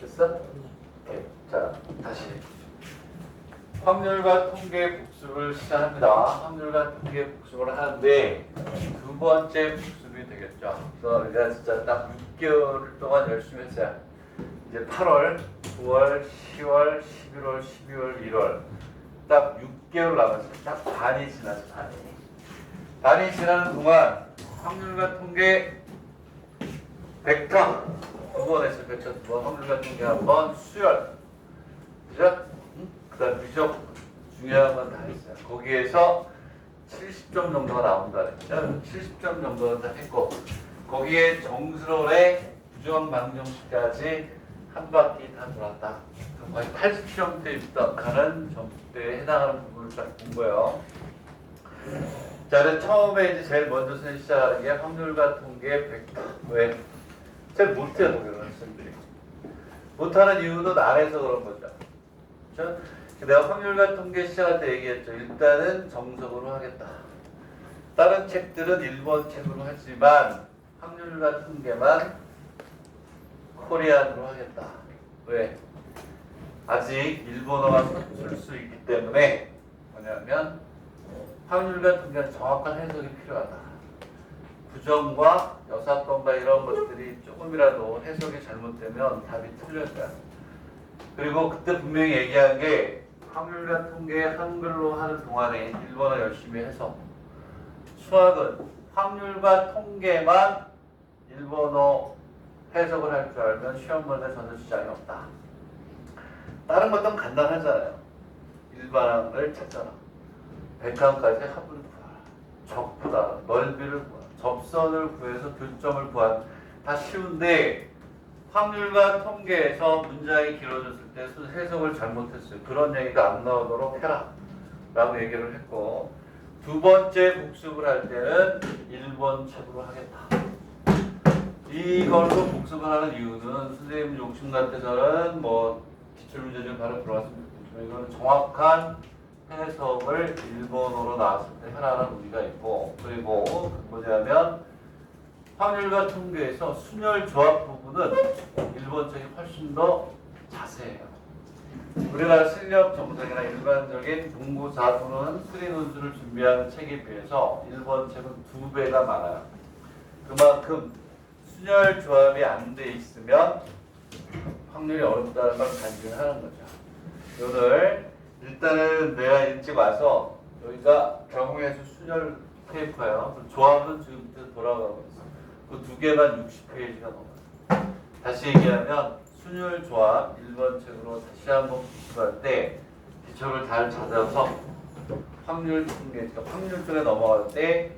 됐어? 오케이. 자, 다시. 확률과 통계 복습을 시작합니다. 확률과 통계 복습을 하는데 두 번째 복습이 되겠죠. 그래서 우리가 진짜 딱 6개월 동안 열심히 했어요. 이제 8월, 9월, 10월, 11월, 12월, 1월 딱 6개월 남았어요. 딱 반이 지났어, 반이. 반이 지나는 동안 확률과 통계 벡터 두 번 했어요. 벡터 두 번, 확률과 통계 한 번, 수열. 그죠? 그 다음 미적 중요한 건 다 했어요. 거기에서 70점 정도가 나온다 그랬죠. 70점 정도는 다 했고 거기에 정수론의 부정 방정식까지 한 바퀴 다 돌았다. 거의 80점대 입덕하는 점수대에 해당하는 부분을 딱 본 거예요. 자, 그래서 처음에 이제 제일 먼저 시작하는 게 확률과 통계 벡터. 왜? 잘 못해요, 동영은 학생들이. 못하는 이유는 안 해서 그런 거죠. 그렇죠? 내가 확률과 통계 시작할 때 얘기했죠. 일단은 정석으로 하겠다. 다른 책들은 1번 책으로 하지만 확률과 통계만 코리안으로 하겠다. 왜? 아직 일본어가 서툴 수 있기 때문에 뭐냐면 확률과 통계는 정확한 해석이 필요하다. 부정과 여사건과 이런 것들이 조금이라도 해석이 잘못되면 답이 틀려져요. 그리고 그때 분명히 얘기한 게 확률과 통계 한글로 하는 동안에 일본어 열심히 해서 수학은 확률과 통계만 일본어 해석을 할 줄 알면 시험문에 전혀 지장이 없다. 다른 것도 간단하잖아요. 일반항을 찾잖아. 백항까지 합을 구하라. 적보다 넓이를 구하라. 접선을 구해서 교점을 구하라. 다 쉬운데 확률과 통계에서 문장이 길어졌을 때 해석을 잘못했어요. 그런 얘기가 안 나오도록 해라 라고 얘기를 했고 두 번째 복습을 할 때는 1번 책으로 하겠다. 이걸로 복습을 하는 이유는 선생님 욕심 같아서는 뭐 기출문제 좀 바로 들어왔으면 좋겠지만 이거는 정확한 해석을 일본어로 나왔을 때 하라는 의미가 있고 그리고 뭐냐면 확률과 통계에서 순열 조합 부분은 1번 책이 훨씬 더 자세해요. 우리나라 실력 정석이나 일반적인 공부 자료는 수리 논술을 준비하는 책에 비해서 1번 책은 2배가 많아요. 그만큼 순열 조합이 안 돼 있으면 확률이 어렵다는 걸 간증하는 거죠. 오늘 일단은 내가 일찍 와서 여기가 경우에서 순열 페이퍼예요. 조합은 지금부터 돌아가고 있어요. 그 두 개만 60페이지가 넘어요. 다시 얘기하면 순열 조합 1번 책으로 다시 한번 복습할 때 기초를 잘 찾아서 확률 통계, 확률 쪽에 넘어갈 때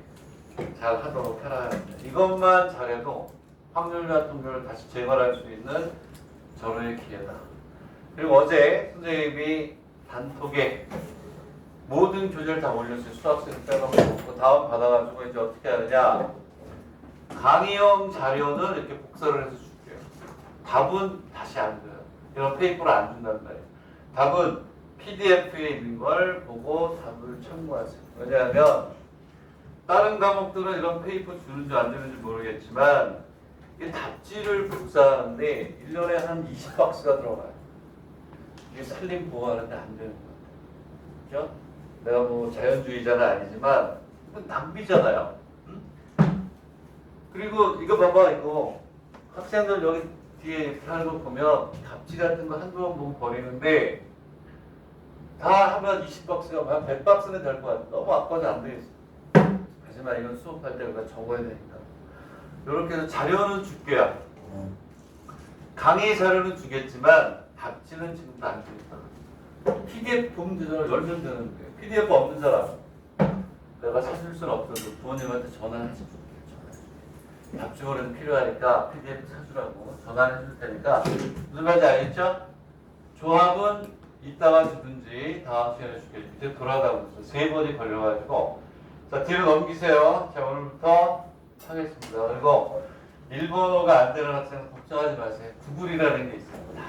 잘 하도록 해라 합니다. 이것만 잘해도 확률과 통계를 다시 재발할 수 있는 절호의 기회다. 그리고 어제 선생님이 단톡에 모든 교재를 다 올렸어요. 수학생을 빼놓고 그 다음 받아가지고 이제 어떻게 하느냐 강의용 자료는 이렇게 복사를 해서 줄게요. 답은 다시 안 줘요. 이런 페이퍼를 안 준단 말이에요. 답은 PDF에 있는 걸 보고 답을 참고하세요. 왜냐하면 다른 과목들은 이런 페이퍼 주는지 안 주는지 모르겠지만 이 답지를 복사하는데 1년에 한 20박스가 들어가요. 이게 살림 보호하는데 안 되는 거예요. 그죠? 내가 뭐 자연주의자는 아니지만 이건 낭비잖아요. 응? 그리고 이거 봐봐 이거 학생들 여기 뒤에 이렇게 하는 거 보면 답지 같은 거 한두 번 보고 버리는데 다 하면 20박스가 한 100박스는 될 것 같아. 너무 아까워서 안 되겠어. 하지만 이건 수업할 때 우리가 적어야 되니까. 이렇게 해서 자료는 줄게요. 강의 자료는 주겠지만 답지는 지금도 안 주겠다. PDF 보면 되잖아. 열면 되는데 PDF 없는 사람 내가 사줄 수는 없어도 부모님한테 전화를 해서 줄게요. 답지원은 필요하니까 PDF 사주라고 전화를 해줄 테니까 무슨 말인지 알겠죠? 조합은 이따가 주든지 다음 시간에 줄게요. 밑에 돌아가고 있어. 3번이 걸려가지고 자 뒤로 넘기세요. 자 오늘부터 하겠습니다. 그리고 일본어가 안 되는 학생은 걱정하지 마세요. 구글이라는 게 있습니다.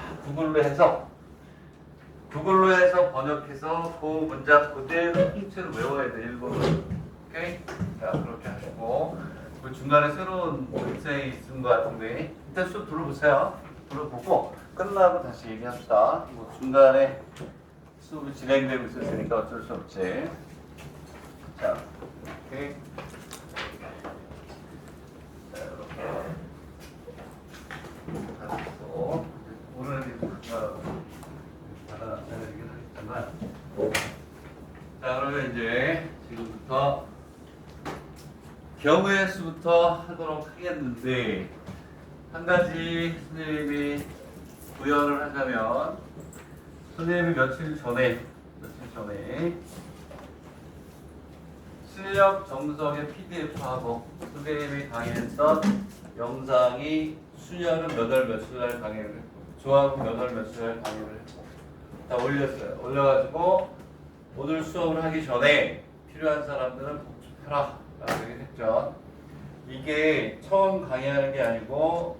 구글로 해서 번역해서 그 문장 그대로 통째로 외워야 돼. 일본어. 오케이? 자 그렇게 하시고 그 중간에 새로운 학생이 있은 것 같은데 일단 수업 들어보세요. 물어보고 끝나고 다시 얘기합시다. 뭐 중간에 수업이 진행되고 있었으니까 어쩔 수 없지. 자, 이렇게. 자, 이렇게. 알았어. 오늘은 받아내긴 하겠지만. 자, 그러면 이제 지금부터 경우의 수부터 하도록 하겠는데, 한 가지 선생님이 구현을 하자면, 선생님이 며칠 전에 실력 정석의 PDF하고 선생님이 강의했던 영상이 수녀는 몇 월 며칠 날 강의를 했고 조합은 몇 월 며칠 날 강의를 했고 다 올렸어요. 올려가지고 오늘 수업을 하기 전에 필요한 사람들은 복습해라 라고 얘기했죠. 이게 처음 강의하는 게 아니고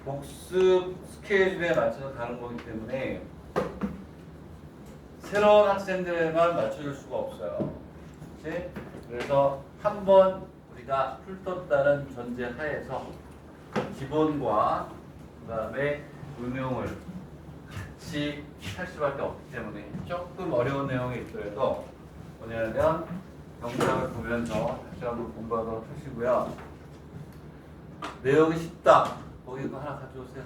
복습 스케줄에 맞춰서 가는 거기 때문에 새로운 학생들에만 맞춰줄 수가 없어요. 그치? 그래서 한번 우리가 훑었다는 전제 하에서 기본과 그 다음에 응용을 같이 할 수밖에 없기 때문에 조금 어려운 내용이 있더라도 뭐냐면 영상을 보면서 다시 한번 공부하도록 하시고요. 내용이 쉽다. 거기 거 하나 가져오세요.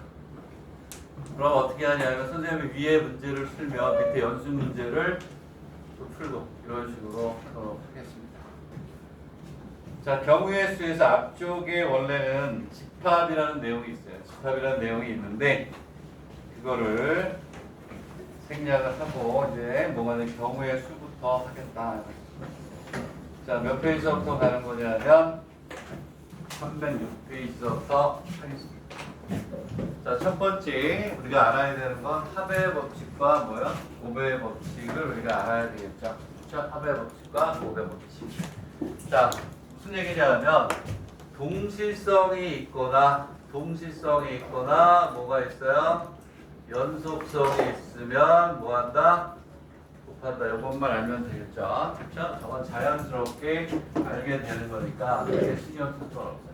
그럼 어떻게 하냐면 선생님이 위에 문제를 풀면 밑에 연습 문제를 또 풀고 이런 식으로 하도록 하겠습니다. 자, 경우의 수에서 앞쪽에 원래는 집합이라는 내용이 있어요. 집합이라는 내용이 있는데 그거를 생략을 하고 이제 뭐가 된 경우의 수부터 하겠다. 자, 몇 페이지부터 가는 거냐면 306페이지부터 하겠습니다. 자, 첫 번째 우리가 알아야 되는 건 합의 법칙과 뭐야? 곱의 법칙을 우리가 알아야 되겠죠. 그렇죠? 합의 법칙과 곱의 법칙. 자, 무슨 얘기냐면 동시성이 있거나 뭐가 있어요? 연속성이 있으면 뭐 한다? 곱한다. 이것만 알면 되겠죠. 그렇죠? 저건 자연스럽게 알게 되는 거니까 크게 신경 쓸 필요는 없어요.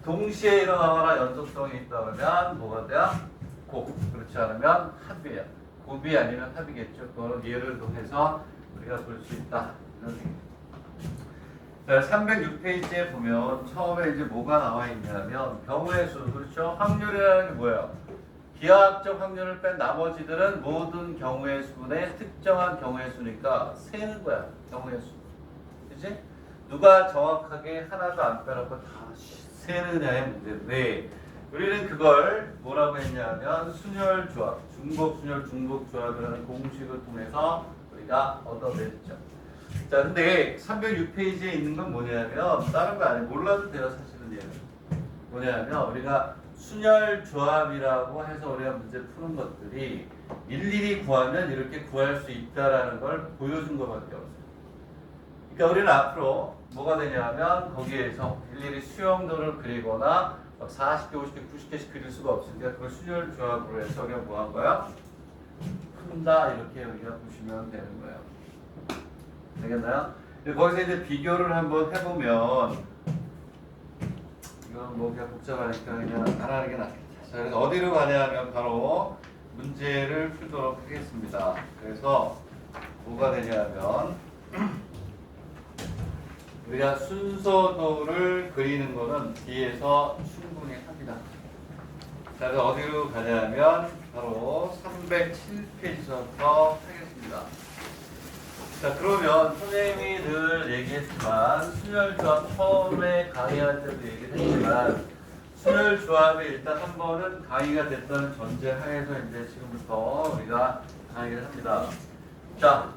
동시에 일어나거나 연속성이 있다 그러면 뭐가 돼요? 곱. 그렇지 않으면 합이에요. 곱이 아니면 합이겠죠. 그거는 예를 통해서 우리가 볼 수 있다. 이런 얘기입니다. 자, 306페이지에 보면 처음에 이제 뭐가 나와 있냐면 경우의 수, 그렇죠? 확률이라는 게 뭐예요? 기하학적 확률을 뺀 나머지들은 모든 경우의 수분의 특정한 경우의 수니까 세는 거야. 경우의 수. 그치? 누가 정확하게 하나도 안 빼놓고 다 세느냐의 문제인데 우리는 그걸 뭐라고 했냐면 순혈조합, 중복순혈, 중복조합이라는 공식을 통해서 우리가 얻어냈죠. 자, 근데 306페이지에 있는 건 뭐냐면 다른 거 아니에요. 몰라도 돼요. 사실은 얘는 뭐냐면 우리가 순혈조합이라고 해서 우리가 문제 푸는 것들이 일일이 구하면 이렇게 구할 수 있다라는 걸 보여준 것밖에 없어요. 그러니까 우리는 앞으로 뭐가 되냐면 거기에서 일일이 수용도를 그리거나 40개, 50개, 90개씩 그릴 수가 없으니까 그걸 순혈조합으로 해서 우리가 뭐 한 거야? 푼다 이렇게 우리가 보시면 되는 거예요. 되겠나요? 거기서 이제 비교를 한번 해보면 이건 뭐 그냥 복잡하니까 그냥 안 하는 게 낫겠다. 자, 그래서 어디로 가냐면 바로 문제를 풀도록 하겠습니다. 그래서 뭐가 되냐면 우리가 순서도를 그리는 거는 뒤에서 충분히 합니다. 자, 그래서 어디로 가냐면 바로 307페이지부터 하겠습니다. 자, 그러면 선생님이 늘 얘기했지만 순혈조합 처음에 강의할 때도 얘기를 했지만 순혈조합이 일단 한 번은 강의가 됐다는 전제 하에서 이제 지금부터 우리가 강의를 합니다. 자,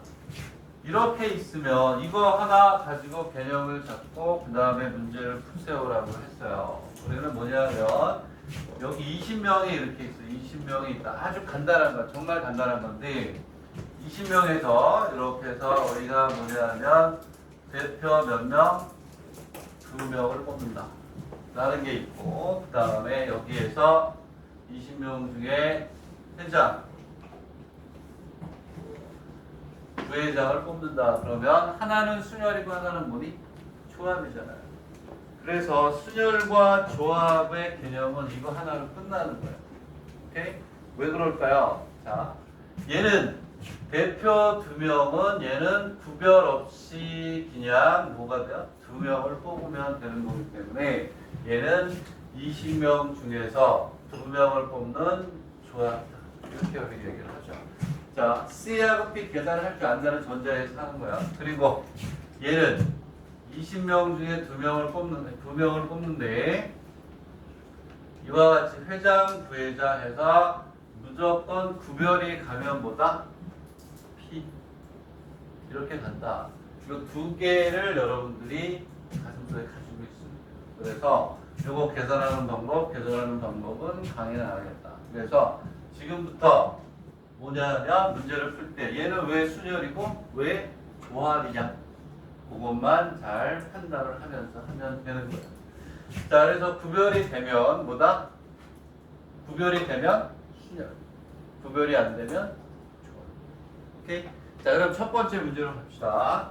이렇게 있으면 이거 하나 가지고 개념을 잡고 그 다음에 문제를 푸세요라고 했어요. 우리는 뭐냐면 여기 20명이 이렇게 있어요. 20명이 있다. 아주 간단한 거, 정말 간단한 건데 20명에서 이렇게 해서 우리가 뭐냐면 대표 몇 명? 2명을 뽑는다 라는 게 있고 그 다음에 여기에서 20명 중에 회장 부회장을 뽑는다. 그러면 하나는 순혈이고 하나는 뭐니? 조합이잖아요. 그래서 순혈과 조합의 개념은 이거 하나로 끝나는 거예요. 오케이? 왜 그럴까요? 자, 얘는 대표 2명은 얘는 구별 없이 그냥 뭐가 돼요? 2명을 뽑으면 되는 거기 때문에 얘는 20명 중에서 2명을 뽑는 조합이다. 이렇게 우리 얘기를 하죠. 자, C하고 B 계산을 할 줄 안다는 전제에서 하는 거야. 그리고 얘는 20명 중에 2명을 뽑는데 이와 같이 회장, 부회장 해서 무조건 구별이 가면 뭐다? P. 이렇게 간다. 이 두 개를 여러분들이 가슴속에 가지고 있습니다. 그래서 이거 계산하는 방법은 강의는 안 하겠다. 그래서 지금부터 뭐냐면 문제를 풀 때 얘는 왜 순열이고 왜 조합이냐? 그것만 잘 판단을 하면서 하면 되는 거예요. 자, 그래서 구별이 되면 뭐다? 구별이 되면 순열. 구별이 안 되면 조합. 오케이? 자, 그럼 첫 번째 문제로 갑시다.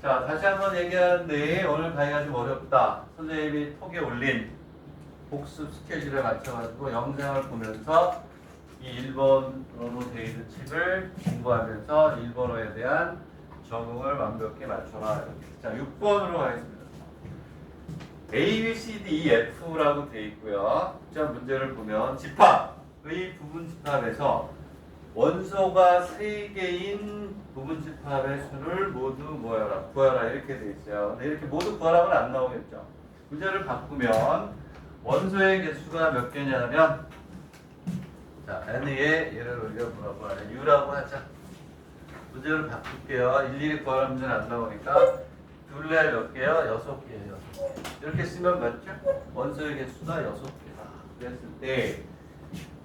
자, 다시 한번 얘기하는데 오늘 강의가 좀 어렵다. 선생님이 톡에 올린 복습 스케줄에 맞춰가지고 영상을 보면서 이 일본어로 되어 있는 책을 공부하면서 일본어에 대한 적응을 완벽히 맞춰라. 이렇게. 자, 6번으로 가겠습니다. A, B, C, D, E, F라고 되어 있고요. 자, 문제를 보면 집합의 부분 집합에서 원소가 3개인 부분 집합의 수를 모두 구하라 이렇게 되어 있어요. 근데 이렇게 모두 구하라면 안 나오겠죠. 문제를 바꾸면 원소의 개수가 몇 개냐면 자, N의 얘를 우리가 뭐라고 하냐 U라고 하자. 문제를 바꿀게요. 일일이 구하라 문제는 안 나오니까 둘레 몇 개요? 6개예요. 6개. 이렇게 쓰면 맞죠? 원소의 개수가 6개다. 그랬을 때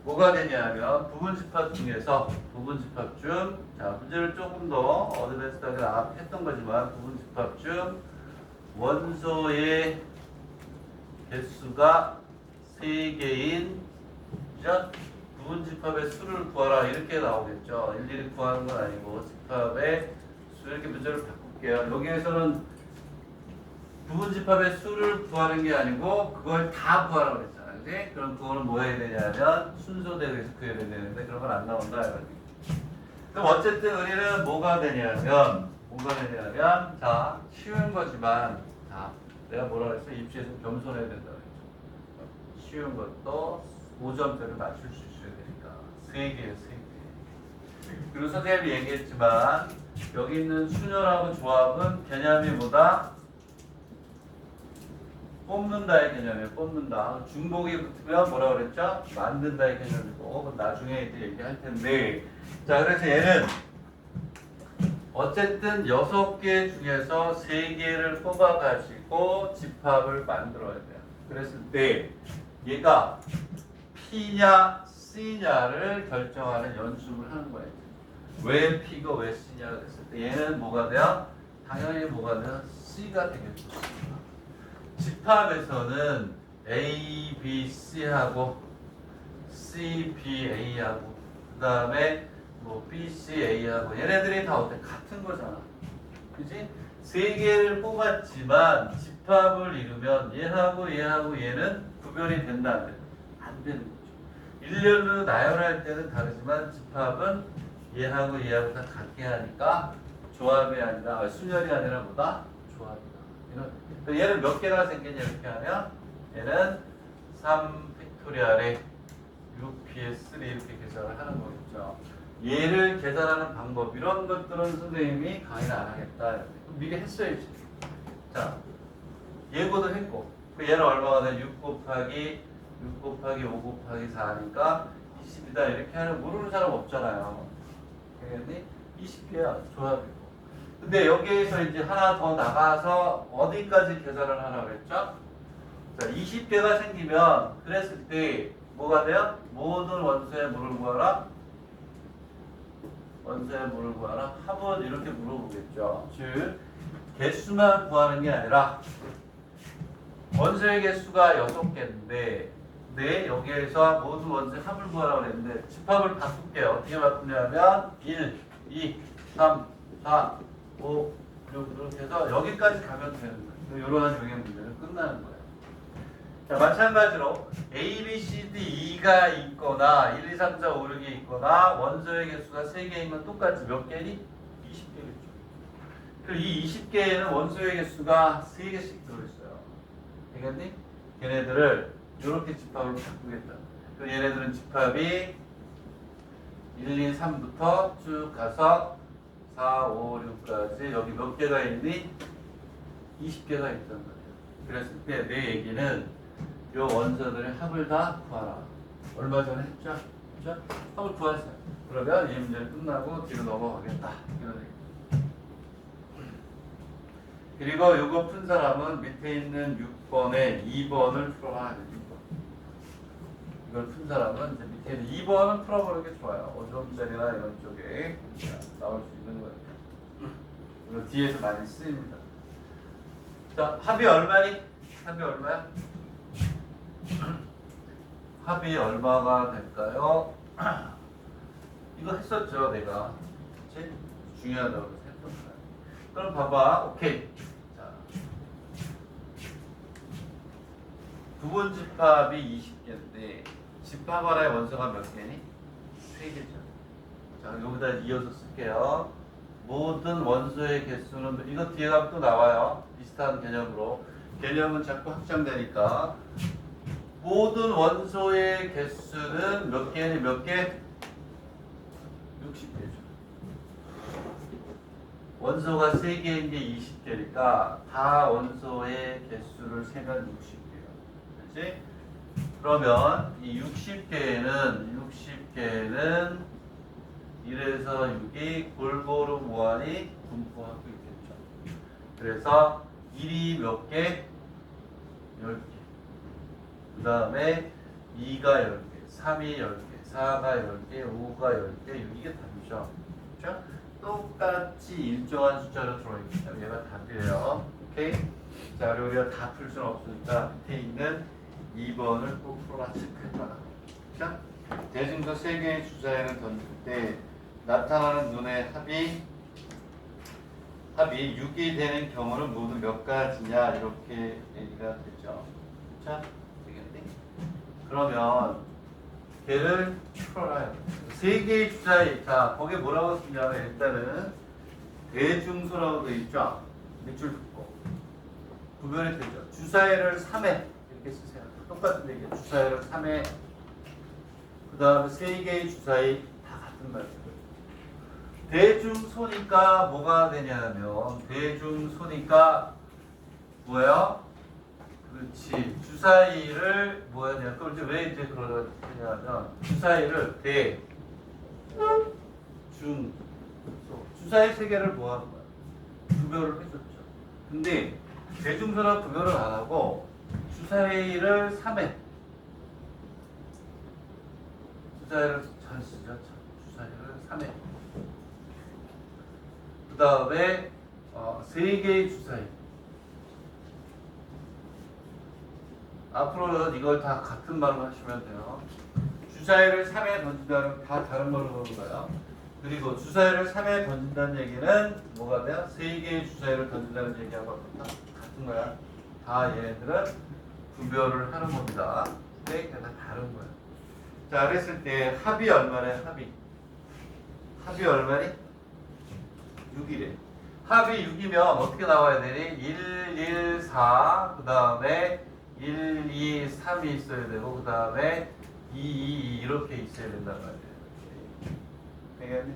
뭐가 되냐면 부분 집합 중에서 자, 문제를 조금 더 어드밴스하게 했던 거지만 부분 집합 중 원소의 개수가 3개인 부분 집합의 수를 구하라 이렇게 나오겠죠. 일일이 구하는 건 아니고 집합의 수 이렇게 문제를 바꿀게요. 여기에서는 부분 집합의 수를 구하는 게 아니고 그걸 다 구하라고 했잖아요. 그치? 그럼 그거는 뭐 해야 되냐면 순서대로 구해야 되는데 그런 건 안 나온다. 그럼 어쨌든 우리는 뭐가 되냐면 자, 쉬운 거지만 자, 내가 뭐라 그랬어? 입시에서 겸손해야 된다 그랬죠. 쉬운 것도 5점대를 맞출 수 있어야 되니까 3개예요. 3개. 그리고 선생님이 얘기했지만 여기 있는 순열하고 조합은 개념이 뭐다? 뽑는다의 개념이에요. 뽑는다. 중복이 붙으면 뭐라 그랬죠? 만든다의 개념이고 그건 나중에 이제 얘기할 텐데 자, 그래서 얘는 어쨌든 6개 중에서 3개를 뽑아가지고 집합을 만들어야 돼요. 그랬을 때 얘가 P냐 C냐를 결정하는 연습을 하는 거예요. 왜 P가 왜 C냐 그랬을 때 얘는 뭐가 돼요? 당연히 뭐가 돼요? C가 되겠죠. 집합에서는 A, B, C하고 C, B, A하고 그 다음에 뭐 B, C, A하고 얘네들이 다 어때? 같은 거잖아. 그지? 3개를 뽑았지만 집합을 이루면 얘하고 얘는 구별이 된다 안 돼? 안 되는 거죠. 일렬로 나열할 때는 다르지만 집합은 얘하고 다 같게 하니까 조합이 아니라 순열이 아니라 뭐다? 조합이다. 얘는 몇 개나 생겼냐 이렇게 하면 얘는 3 팩토리알에 6PS3 이렇게 계산을 하는 거겠죠. 얘를 계산하는 방법 이런 것들은 선생님이 강의를 안 하겠다. 미리 했어야지. 자, 예고도 했고 얘는 얼마가 돼? 6 곱하기 5 곱하기 4니까 20이다 이렇게 하는 모르는 사람 없잖아요. 그랬니? 20개야 조합이고. 근데 여기에서 이제 하나 더 나가서 어디까지 계산을 하라고 했죠? 자, 20개가 생기면 그랬을 때 뭐가 돼요? 모든 원소의 물을 구하라. 원소의 물을 구하라. 합은 이렇게 물어보겠죠. 즉 개수만 구하는 게 아니라 원소의 개수가 6개인데 여기에서 모든 원소의 합을 구하라고 했는데 집합을 바꿀게요. 어떻게 바꾸냐면 1, 2, 3, 4, 5, 6 이렇게 해서 여기까지 가면 되는 거예요. 이러한 용의 문제는 끝나는 거예요. 자, 마찬가지로 A, B, C, D, E가 있거나 1, 2, 3, 4, 5, 6이 있거나 원소의 개수가 3개이면 똑같이 몇 개니? 20개겠죠. 그리고 이 20개에는 원소의 개수가 3개씩 들어있어요. 되겠니? 얘네들을 이렇게 집합으로 바꾸겠다. 그럼 얘네들은 집합이 1, 2, 3부터 쭉 가서 4, 5, 6까지 여기 몇 개가 있니? 20개가 있단 말이야. 그랬을 때 내 얘기는 이 원소들의 합을 다 구하라. 얼마 전에 했죠? 그죠? 합을 구하세요. 그러면 이 문제는 끝나고 뒤로 넘어가겠다. 이런 얘기. 그리고 이거 푼 사람은 밑에 있는 6번에 2번을 풀어라. 2번. 이걸 푼 사람은 이제 밑에 있는 2번은 풀어보는 게 좋아요. 5점짜리나 이런 쪽에 나올 수 있는 거예요. 이거 뒤에서 많이 쓰입니다. 자, 합이 얼마니? 합이 얼마야? 합이 얼마가 될까요? 이거 했었죠, 내가. 그치? 중요하다고 해서 했던 거야. 그럼 봐봐. 오케이. 자, 부분 집합이 20개인데 집합하나의 원소가 몇 개니? 3개죠. 자, 여기다 이어서 쓸게요. 모든 원소의 개수는 이거 뒤에 가면 또 나와요. 비슷한 개념으로. 개념은 자꾸 확장되니까 모든 원소의 개수는 몇 개니 몇 개? 60개죠. 원소가 3개인 게 20개니까 다 원소의 개수를 세면 60개예요. 그렇지? 그러면 이 60개에는 1에서 6이 골고루 무한히 분포하고 있겠죠. 그래서 1이 몇 개? 10개. 그 다음에 2가 10개, 3이 10개, 4가 10개, 5가 10개, 이게 답이죠. 그렇죠? 똑같이 일정한 숫자로 들어있기 때문에 얘가 답이에요. 오케이? 자, 그리고 우리가 다 풀 수는 없으니까 밑에 있는 2번을 꼭 풀어라 체크해봐라. 그렇죠? 대중서 3개의 주사위를 던질 때 나타나는 눈의 합이 6이 되는 경우는 모두 몇 가지냐 이렇게 얘기가 되죠. 자, 되겠네. 그러면 걔를 풀어라. 3개의 주사위. 자, 거기에 뭐라고 쓰냐면 일단은 대중소라고 되어 있죠. 밑줄 긋고 구별이 되죠. 주사위를 3회 이렇게 쓰세요. 똑같은 얘기예요. 주사위를 3회. 그 다음에 3개의 주사위 다 같은 말이에요. 대중소니까 뭐가 되냐면 대중소니까 뭐예요? 그렇지. 주사위를 뭐냐? 그럼 이제 왜 이제 그러냐면 주사위를 대, 중, 소. 주사위 3개를 뭐 하는 거야? 구별을 했었죠. 근데 대중소랑 구별을 안 하고 주사위를 3회. 주사위를 잘 쓰죠. 주사위를 3회. 그 다음에 3개의 주사위. 앞으로는 이걸 다 같은 말로 하시면 돼요. 주사위를 3회 던진다는 다 다른 말로 보는 거예요. 그리고 주사위를 3회 던진다는 얘기는 뭐가 돼요? 3개의 주사위를 던진다는 얘기하고 같은 거야. 다 얘네들은 구별을 하는 겁니다. 근데 다 다른 거야. 자, 그랬을 때 합이 얼마래? 합이 얼마니? 6이래. 합이 6이면 어떻게 나와야 되니? 1, 1, 4, 그 다음에 1, 2, 3이 있어야 되고, 그 다음에 2, 2, 2 이렇게 있어야 된단 말이에요. 되겠니?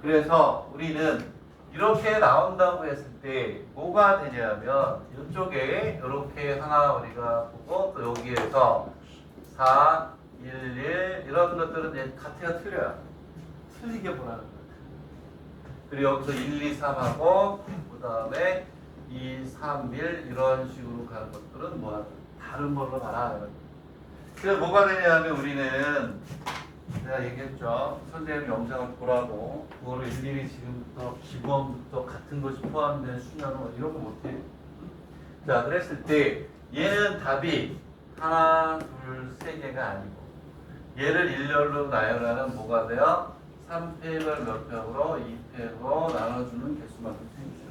그래서 우리는 이렇게 나온다고 했을 때 뭐가 되냐면 이쪽에 이렇게 하나 우리가 보고 또 여기에서 4, 1, 1 이런 것들은 가태가 틀려요. 틀리게 보라는 거예요. 그리고 여기서 1, 2, 3하고 그 다음에 2, 3, 1 이런 식으로 가는 것들은 뭐 다른 걸로 봐라. 그래서 뭐가 되냐면 우리는 제가 얘기했죠. 선생님 영상을 보라고 그거를 일일이 지금부터 기본부터 같은 것이 포함된 수냐는 이런 거 못해. 자, 그랬을 때 얘는 답이 하나, 둘, 세 개가 아니고 얘를 일렬로 나열하는 뭐가 돼요? 3팩을 몇 팩으로 2팩으로 나눠주는 개수만큼 생기죠.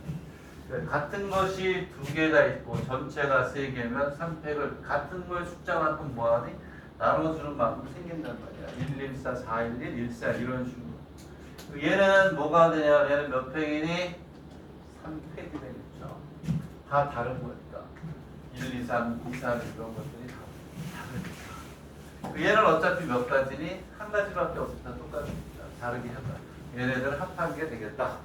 같은 것이 두 개가 있고 전체가 세 개면 3팩을 같은 거의 숫자만큼 뭐하니? 나눠주는 만큼 생긴단 말이야. 1, 1, 4, 4, 1, 1, 1, 4 이런 식으로. 얘는 뭐가 되냐? 얘는 몇 팩이니? 3팩이 되겠죠. 다 다른 거니까. 1, 2, 3, 2, 3 이런 것들이 다 다르니까. 얘는 어차피 몇 가지니? 한 가지밖에 없으니까 똑같습니다. 다르게 하다. 얘네들 합한 게 되겠다.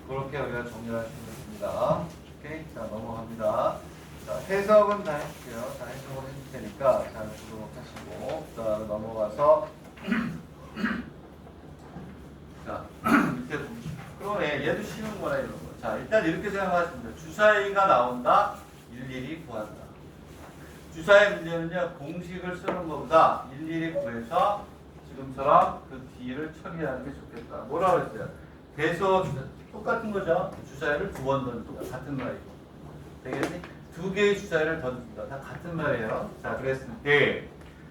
그렇게 우리가 정리할 수 있습니다. 오케이? 자, 넘어갑니다. 자, 해석은 다 해볼게요. 자, 해석을 해줄 테니까 잘 보도록 하시고, 자, 넘어가서. 자, 밑에 그러네. 얘도 쉬운 거네, 이런 거. 자, 일단 이렇게 생각하시면 돼요. 주사위가 나온다. 일일이 구한다. 주사위 문제는요, 공식을 쓰는 것보다 일일이 구해서 지금처럼 그 뒤를 처리하는 게 좋겠다. 뭐라고 했어요? 대소 똑같은 거죠. 주사위를 두 번 던진다. 같은 말이고. 되겠니? 두 개의 주사위를 던진다. 다 같은 말이에요. 자, 그랬을 때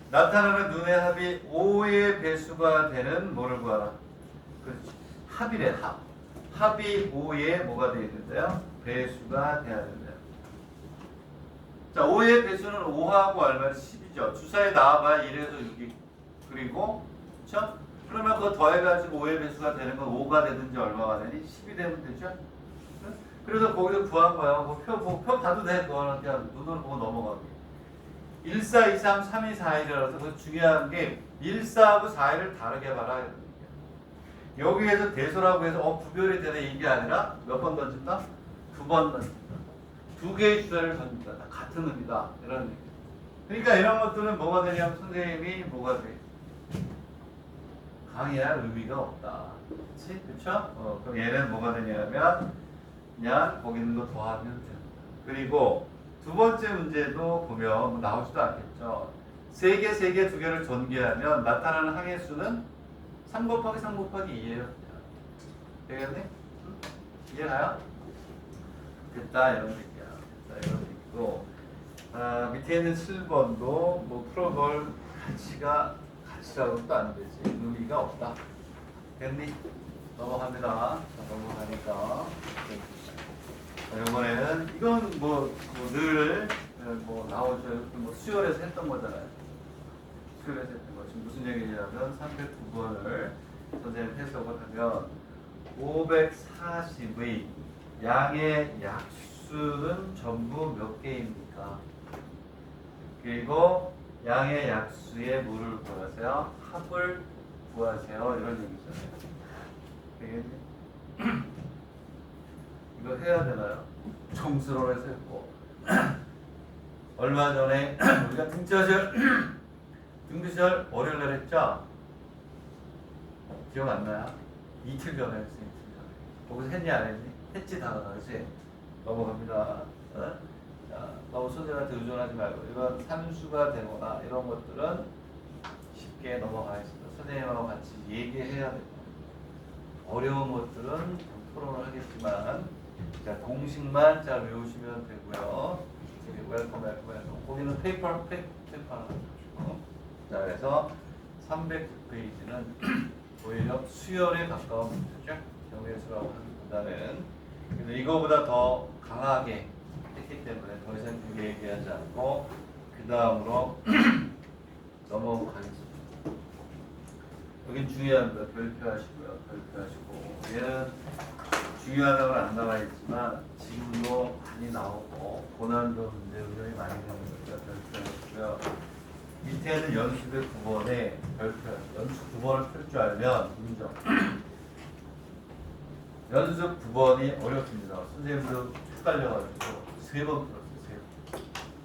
나타나는 눈의 합이 5의 배수가 되는 뭐를 구하라? 그렇지. 합이래, 합. 합이 5의 뭐가 되어 있는데요? 배수가 돼야 된대요. 자, 5의 배수는 5하고 얼마나 10이죠. 주사위 나와봐야 1에서 6이. 그리고, 그쵸? 그러면 그거 더해가지고 5의 배수가 되는 건 5가 되든지 얼마가 되니? 10이 되면 되죠? 그래서 거기서 구한 거야. 표 봐도 돼. 그거는 그냥 눈으로 보고 넘어가기. 1, 4, 2, 3, 3, 2, 4, 1이라서 그 중요한 게 1, 4하고 4, 1을 다르게 봐라. 여기에서 대소라고 해서 구별이 되네 이게 아니라 몇 번 던진다? 두 번 던진다. 두 개의 주사를 던진다. 다 같은 의미다. 이런 얘기. 그러니까 이런 것들은 뭐가 되냐면 선생님이 뭐가 돼? 강의할 의미가 없다. 그렇지? 그쵸? 그럼 얘는 뭐가 되냐면 그냥 거기 있는 거 더하면 된다. 그리고 두 번째 문제도 보면 뭐 나오지도 않겠죠. 세 개, 세 개, 두 개를 전개하면 나타나는 항의 수는 3 곱하기 3 곱하기 2예요. 되겠니? 응? 이해가요? 됐다 이런 얘기야. 됐다 이런 얘기고 밑에 있는 7번도 뭐 풀어볼 가치라고도 안 되지. 의미가 없다. 됐니? 넘어갑니다. 자, 넘어가니까 이번에는 이건 늘 나오죠. 뭐 수열에서 했던 거잖아요. 수열에서 했던 거. 지금 무슨 얘기냐면 309번을 선생님 해석을 하면 540의 양의 약수는 전부 몇 개입니까? 그리고 양의 약수의 뭐를 구하세요? 합을 구하세요. 이런 얘기잖아요. 되겠니? 이거 해야 되나요? 정수론에서 했고 얼마 전에 우리가 등교시절 월요일날 했죠? 기억 안 나요? 이틀 전에 했어요. 이틀 전에. 거기서 했니 안 했니? 했지 당연하 그렇지? 넘어갑니다. 어? 자, 너무 선생님한테 의존하지 말고 이건 산수가 되거나 이런 것들은 쉽게 넘어가겠습니다. 선생님하고 같이 얘기해야 됩니다. 어려운 것들은 토론을 하겠지만 자, 공식만 잘 외우시면 되고요. 웰컴. 거기는 페이퍼 하나 주시고. 자, 그래서 300페이지는 오히려 수열에 가까운 문제죠. 경우의수라고 하기보다는. 그래서 이거보다 더 강하게 했기 때문에 더 이상 크게 얘기하지 않고 그 다음으로 넘어가겠습니다. 여긴 중요한 거 별표하시고요. 별표하시고 얘는 중요하다고는 안 나와 있지만 지금도 많이 나오고 고난도 문제 의견이 많이 나오는 거니까 별표하시고요. 밑에는 연습의 9번에 별표. 연습 9번을 풀 줄 알면 인정. 연습 9번이 어렵습니다. 선생님도 헷갈려가지고 3번 풀었어요.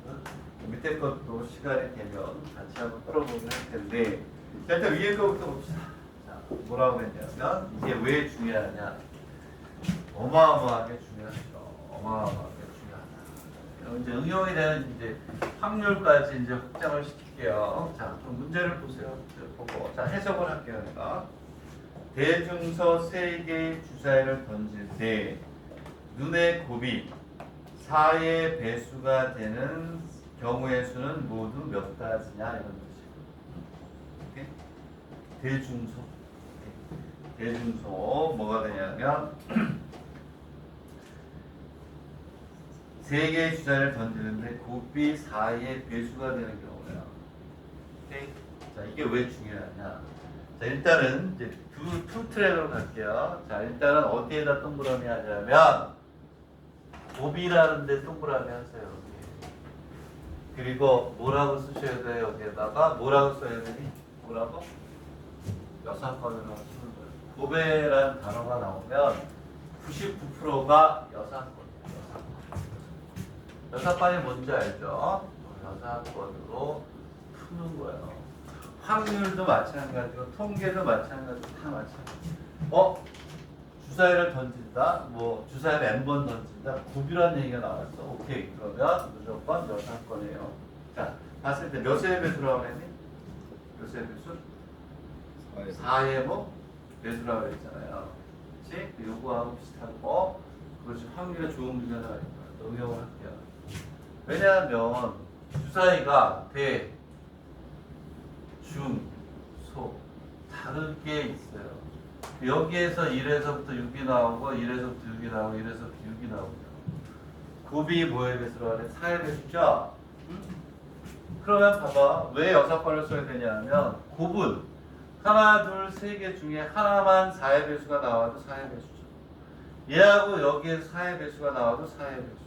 3번. 밑에 것도 시간이 되면 같이 한번 풀어보긴 할 텐데 자, 일단 위에 거부터 봅시다. 자, 뭐라고 했냐면 이게 왜 중요하냐. 어마어마하게 중요하죠. 어마어마하게 중요하다. 이제 응용이 되는 이제 확률까지 이제 확장을 시킬게요. 자, 그럼 문제를 보세요. 보고 자 해석을 할게요. 내가 대중서 3개의 주사위를 던질 때 눈의 곱이 4의 배수가 되는 경우의 수는 모두 몇 가지냐 이런 뜻이에요. 오케이? 대중소. 대중소 뭐가 되냐면 세 개의 주사위를 던지는데 곱이 4의 배수가 되는 경우야. 오케이? 자, 이게 왜 중요하냐? 자, 일단은 이제 투 트랙으로 갈게요. 자, 일단은 어디에다 동그라미 하냐면 곱이라는 데 동그라미 하세요. 여기. 그리고 뭐라고 쓰셔야 돼요? 여기에다가 뭐라고 써야 되니? 뭐라고? 여사건이라고 쓰는 거예요. 곱이라는 단어가 나오면 99%가 여사건이에요. 여사건이 뭔지 알죠? 여사건으로 푸는 거예요. 확률도 마찬가지고 통계도 마찬가지고 다 마찬가지고. 주사위를 던진다. 뭐 주사위를 n번 던진다. 곱이라는 얘기가 나왔어. 오케이. 그러면 무조건 여사건이에요. 자, 봤을 때 몇의 배수라고 그랬니? 몇의 배수? 4의 뭐? 배수라고 그랬잖아요. 그렇지? 요거하고 비슷하고 그렇지. 확률에 좋은 문제가 있는 거야. 응용을 할게요. 왜냐하면 주사위가 대, 중, 소 다르게 있어요. 여기에서 1에서부터 6이 나오고 1에서부터 6이 나오고 1에서부터 6이 나오고 곱이 뭐에 배수라고 그래? 4에 배수죠? 그러면 봐봐. 왜 6번을 써야 되냐면 곱은 하나, 둘, 세 개 중에 하나만 4의 배수가 나와도 4의 배수죠. 얘하고 여기에서 4의 배수가 나와도 4의 배수.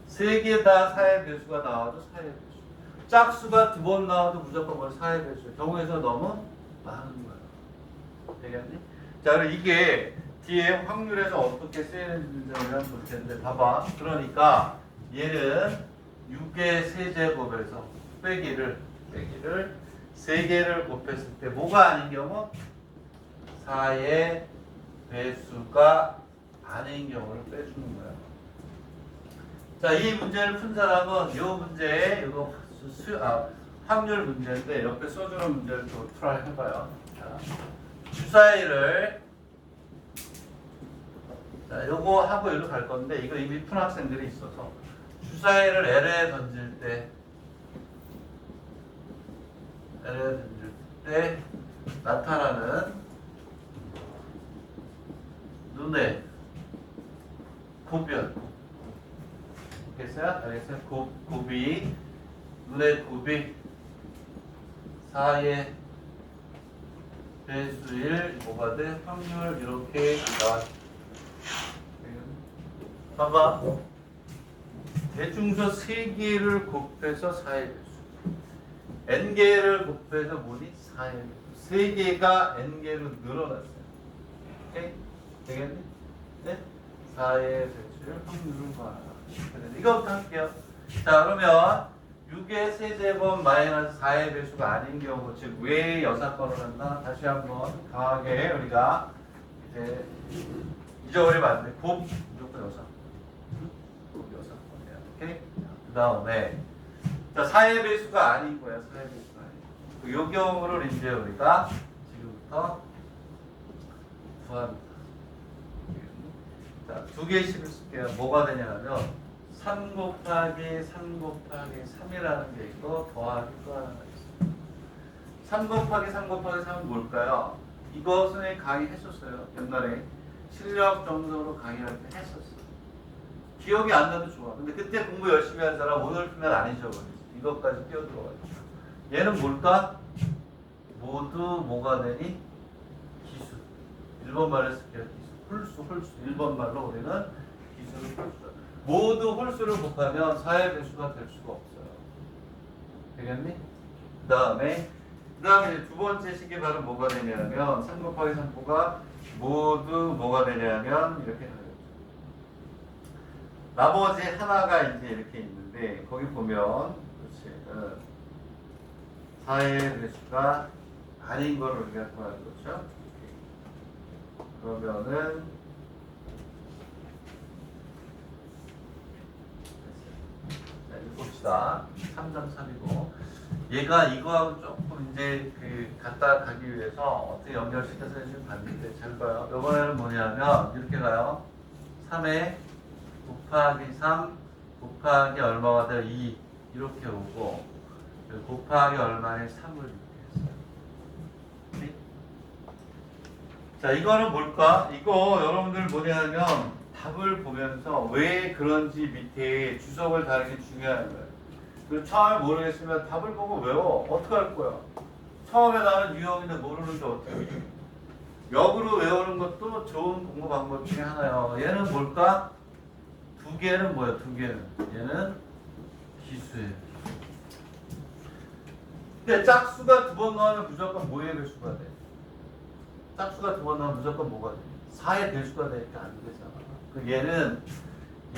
세 개 다 4의 배수가 나와도 4의 배수. 짝수가 2번 나와도 무조건 뭘 4의 배수. 경우에서 너무 많은 거예요. 되겠니? 자, 그럼 이게 뒤에 확률에서 어떻게 쓰이는지 볼 텐데 봐봐. 그러니까 얘는 6의 세제곱에서 빼기를 3개를 곱했을 때 뭐가 아닌 경우? 4의 배수가 아닌 경우를 빼주는 거야. 자, 이 문제를 푼 사람은 이 문제에 이거 확률 문제인데 옆에 써주는 문제를 또 트라이 해봐요. 자, 주사위를 자, 요거 하고 여기로 갈 건데 이거 이미 푼 학생들이 있어서 주사위를 L에 던질 때 나타나는 눈의 곱변 알겠어요? 곱이 눈의 곱이 4의 배수일 뭐가 돼? 확률 이렇게 나왔어. 봐봐. 대중수 3개를 곱해서 4의 배수. n개를 곱해서 뭐니? 4의 배수. 3개가 n개로 늘어났어요. 오케이? 되겠니? 네? 4의 배수를 확률을 구하라. 이거부터 할게요. 자, 그러면 6의 세제곱 마이너스 4의 배수가 아닌 경우, 즉 왜 여사건을 한다? 다시 한번 강하게 우리가 이제 잊어버리면 안 돼. 곱 무조건 여사건. 곱 여사건이야. 오케이? 그 다음에 자, 4의 배수가 아닌 거야. 4의 배수가 아닌. 요 경우를 이제 우리가 지금부터 구합니다. 자, 2개씩을 쓸게요. 뭐가 되냐면 3 곱하기 3 곱하기 3이라는 게 있고 더하기 또 하나가 있어요. 3 곱하기 3 곱하기 3은 뭘까요? 이거 선생님이 강의했었어요. 옛날에 실력 정석으로 강의할 때 했었어. 기억이 안 나도 좋아. 근데 그때 공부 열심히 한 사람 오늘 풀면 안 잊어버리지. 이것까지 뛰어들어가지고. 얘는 뭘까? 모두 뭐가 되니? 기수. 1번 말로 쓸게요. 기수. 홀수. 1번 말로 우리는 기수를 홀수. 모두 홀수를 곱하면 4의 배수가 될 수가 없어요. 되겠니? 그 다음에 이제 두 번째 식이 바로 뭐가 되냐면 3 곱하기 3가 모두 뭐가 되냐면 이렇게 되죠. 나머지 하나가 이제 이렇게 있는데 거기 보면 그렇지. 4의 배수가 아닌 거를 우리가 구하는 거죠. 그러면은 봅시다. 3.3이고 얘가 이거하고 조금 이제 그 갖다 가기 위해서 어떻게 연결시켜서 지금 봤는데 잘 봐요. 이번에는 뭐냐면 이렇게 가요. 3에 곱하기 3 곱하기 얼마가 돼요? 2 이렇게 오고 곱하기 얼마에 3을 이렇게 했어요. 자, 이거는 뭘까? 이거 여러분들 뭐냐면 답을 보면서 왜 그런지 밑에 주석을 다는 게 중요한 거예요. 그리고 처음에 모르겠으면 답을 보고 외워. 어떻게 할 거야? 처음에 나는 유형인데 모르는데 어떻게 해? 역으로 외우는 것도 좋은 공부 방법 중에 하나예요. 얘는 뭘까? 두 개는 뭐야? 두 개는. 얘는 기수예요. 근데 짝수가 두 번 나오면 무조건 뭐의 배수가 돼? 짝수가 두 번 나오면 무조건 뭐가 돼? 4의 배수가 되니까 안 되잖아. 그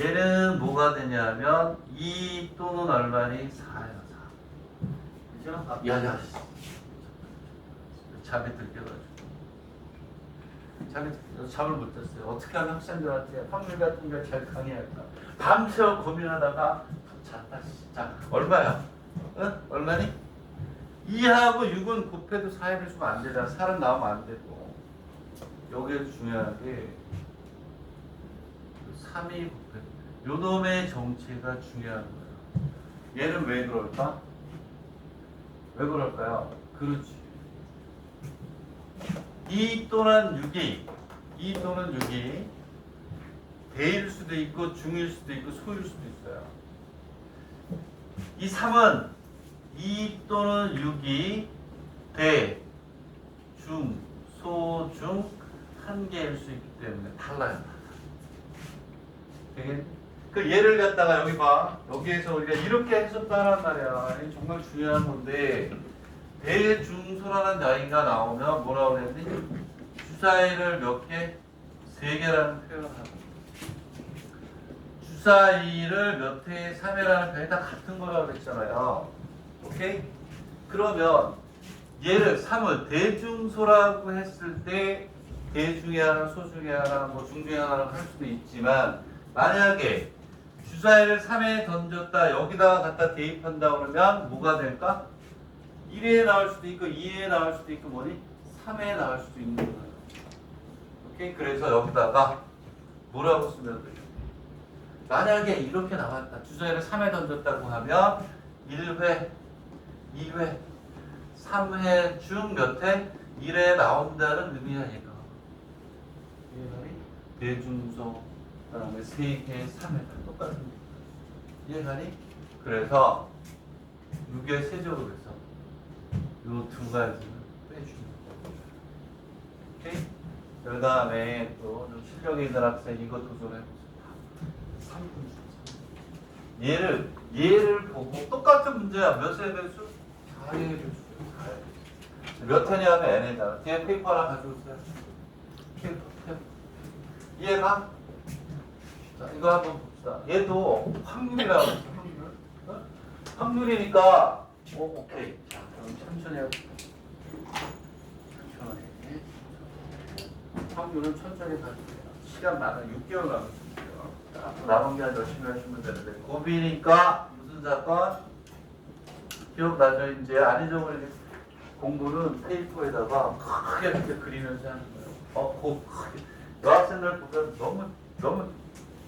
얘는 뭐가 되냐면 2 또는 얼마니? 4야, 4. 그죠? 야야. 잠이 들겨가지고. 잠을 못 잤어요. 어떻게 하면 학생들한테 확률 같은 걸 잘 강의할까? 밤새워 고민하다가 잤다. 자, 얼마야? 응? 얼마니? 2하고 6은 곱해도 4의 배수가 안 되잖아. 4는 나오면 안 되고. 여기에서 중요한 게 3이 곱해. 요 놈의 정체가 중요한 거예요. 얘는 왜 그럴까? 왜 그럴까요? 그렇지. 2 또는 6이 대일 수도 있고 중일 수도 있고 소일 수도 있어요. 이 3은 2 또는 6이 대, 중, 소, 중 한 개일 수 있기 때문에 달라요. 되겠니? 그 예를 갖다가 여기 봐. 여기에서 우리가 이렇게 했었다란 말이야. 이게 정말 중요한 건데 대중소라는 나이가 나오면 뭐라고 그랬니? 주사위를 몇 개? 3개라는 표현을 하고 주사위를 몇 회에 3회라는 표현이 다 같은 거라고 그랬잖아요. 오케이? 그러면 얘를 3을 대중소라고 했을 때 대중에 하나, 소중에 하나, 뭐 중중에 하나를 할 수도 있지만 만약에 주사위를 3회에 던졌다 여기다가 갖다 대입한다 그러면 뭐가 될까? 1회에 나올 수도 있고 2회에 나올 수도 있고 뭐니? 3회에 나올 수도 있는 거예요. 오케이? 그래서 여기다가 뭐라고 쓰면 돼요? 만약에 이렇게 나왔다. 주사위를 3회 던졌다고 하면 1회, 2회, 3회 중 몇 회? 1회에 나온다는 의미야 얘가. 대중소, 그 다음에 3개, 3회가 똑같은 거야. 이해가니? 그래서 6의 세제곱에서 요 두 가지는 빼주는 거예요. 오케이? 그 다음에 또 좀 실력이 있는 학생 이거 도전해보세요. 3분 얘를 보고 똑같은 문제야. 몇 세 배수? 4의 배수. 몇 회냐면 n에다가 뒤에 페이퍼 하나 가져오세요. 이해가? 자, 이거 한번 봅시다. 얘도 확률이라고 했어. 확률. 어? 확률이니까 오케이. 자, 그럼 천천히 해볼게요. 천천히. 확률은 천천히 가주세요. 시간 많아. 6개월 남았어요. 자, 남은 게 한 열심히 하시면 되는데 고비니까 무슨 사건? 기억나죠? 이제 안 잊어버리게 공부는 페이퍼에다가 크게 이렇게 그리면서 하는 거예요. 크게. 여학생들 보면 너무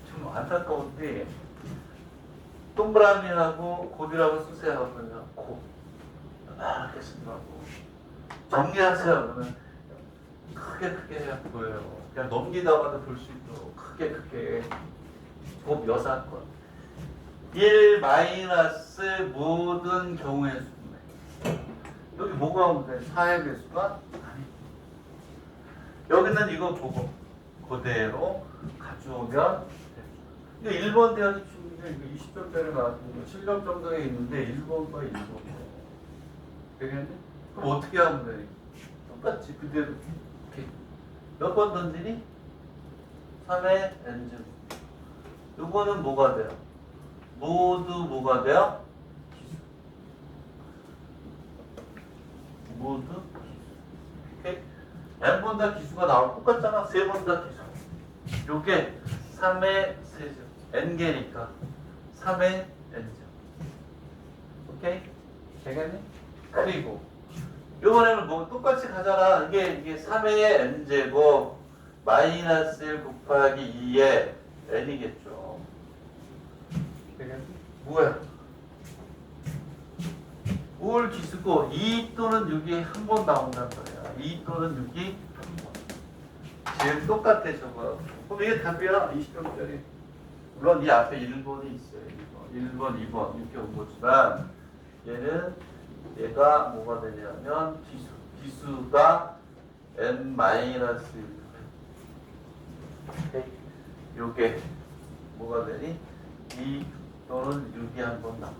좀 안타까운데 동그라미하고 곱이라고 쓰세요. 그러면 곱 이렇게 쓰더라고. 정리하세요. 그러면 크게 해야 보여요. 그냥 넘기다가도 볼 수 있도록 크게 곱 여사건 1 마이너스 모든 경우의 수네. 여기 뭐가 오면 돼? 4의 배수가 아니. 여기는 이거 보고 그대로 가져오면 이거 1번 대하지 충분히 이거 20점짜리 나왔으니까 7점 정도에 있는데 1번과 1번 되겠네? 그럼 어떻게 하면 돼? 똑같이 그대로 이렇게 몇 번 던지니? 3의 n제곱 요거는 뭐가 돼요? 모두 뭐가 돼요? 모두 오케이? n번 다 기수가 나올 똑같잖아. 3번 다 기수. 요게 3의 세제곱. n개니까 3의 n제곱. 오케이? 되겠니? 그리고 요번에는 뭐 똑같이 가잖아. 이게 3의 n제곱 마이너스 1 곱하기 2의 n이겠죠. 되겠니? 뭐야? 올 기수고 2 또는 6이 한 번 나온단 말이야. 2 또는 6이 한 번. 얘는 똑같아 저거. 그럼 이게 답이야 20점짜리. 물론 이 앞에 1번이 있어요. 1번, 2번 이렇게 온 거지만 얘는 얘가 뭐가 되냐면 비수가 n-1. 요게 뭐가 되니? 2 또는 6이 한 번 남아.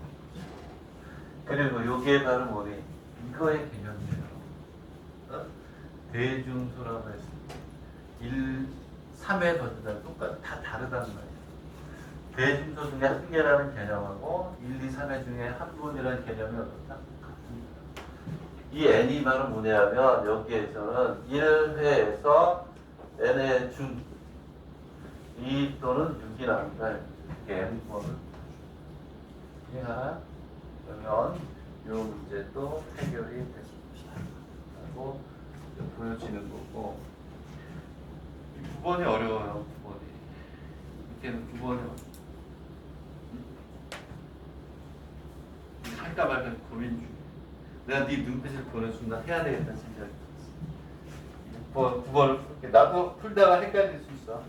그리고 요게 바로 뭐니? 이거의 개념이에요. 어? 대중수라고 했을 때 1, 3의 더즈랑 똑같아. 다 다르단 말이에요. 대중수 중에 한 개라는 개념하고 1, 2, 3회 중에 한 분이라는 개념이 어떻다? 같습니다. 이 n이 바로 뭐냐면 여기에서는 1회에서 n의 중 2 또는 6이 나옵니다. 이렇게 n번을 이해하나? 그러면 이 문제도 해결이 됐습니다. 하고 보여지는 거고 9번이 어려워요. 9번이 밑에는 9번이 할까 말까 고민 중이야. 내가 네 눈빛을 보는 순간 해야 되겠다는 생각이 들었어. 9번을 풀게. 나도 풀다가 헷갈릴 수 있어.